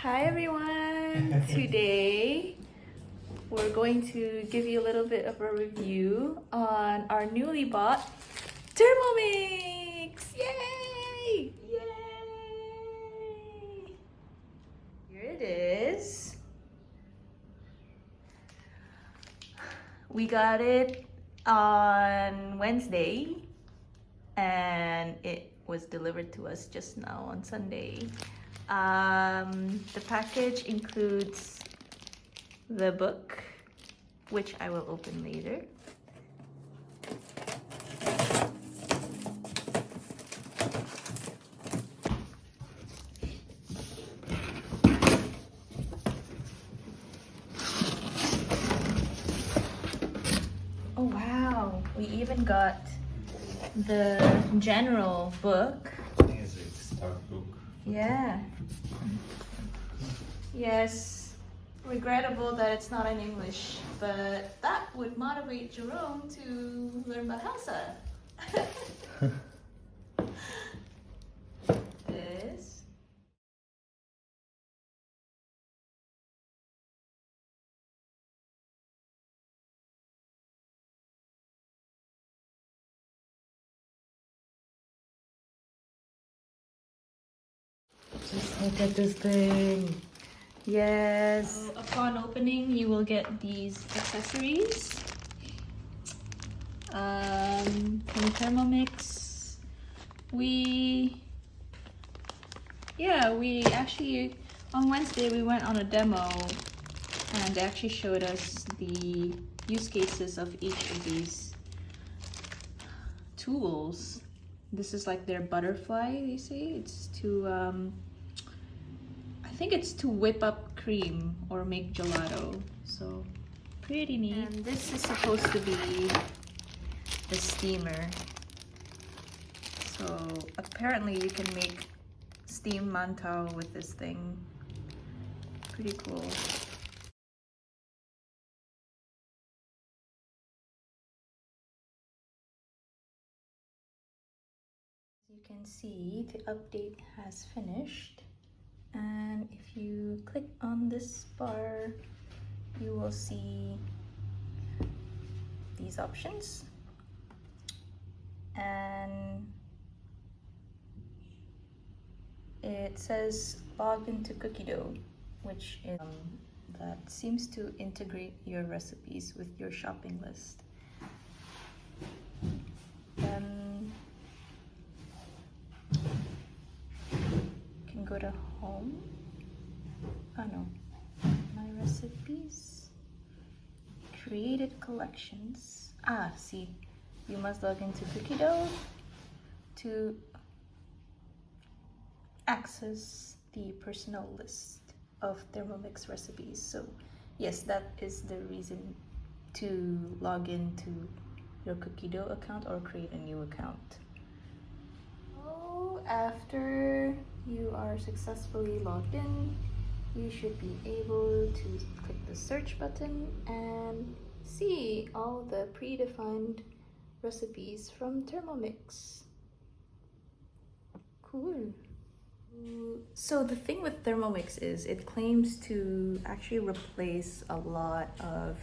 Hi everyone! Today we're going to give you a little bit of a review on our newly bought Thermomix! Yay! Yay! Here it is. We got it on Wednesday and it was delivered to us just now on Sunday. The package includes the book, which I will open later. Oh wow, we even got the general book. Music start book. Yeah. Yes. Regrettable that it's not in English, but that would motivate Jerome to learn Bahasa. This. Just look at this thing. Yes. So upon opening, you will get these accessories. From Thermomix. We actually, on Wednesday, we went on a demo and they actually showed us the use cases of each of these tools. This is like their butterfly, they say. It's to, I think it's to whip up cream or make gelato. So, pretty neat. And this is supposed to be the steamer. So, apparently you can make steam mantau with this thing. Pretty cool. You can see the update has finished, and if you click on this bar you will see these options, and it says log into cookie dough, which is that seems to integrate your recipes with your shopping list. Go to home. Oh no, my recipes, created collections. See, you must log into cookie dough to access the personal list of Thermomix recipes. So yes, that is the reason to log into your cookie dough account or create a new account. After you are successfully logged in, you should be able to click the search button and see all the predefined recipes from Thermomix. Cool. So the thing with Thermomix is it claims to actually replace a lot of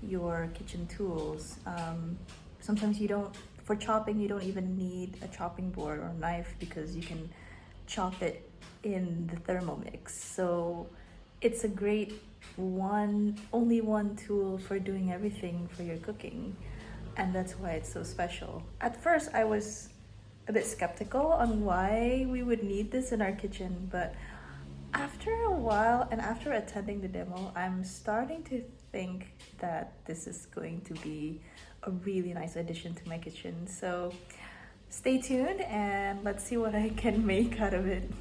your kitchen tools. Sometimes you don't, for chopping, you don't even need a chopping board or knife because you can chop it in the Thermomix. So it's a great only one tool for doing everything for your cooking, and that's why it's so special. At first I was a bit skeptical on why we would need this in our kitchen, but after a while and after attending the demo, I'm starting to think that this is going to be a really nice addition to my kitchen. So stay tuned and let's see what I can make out of it.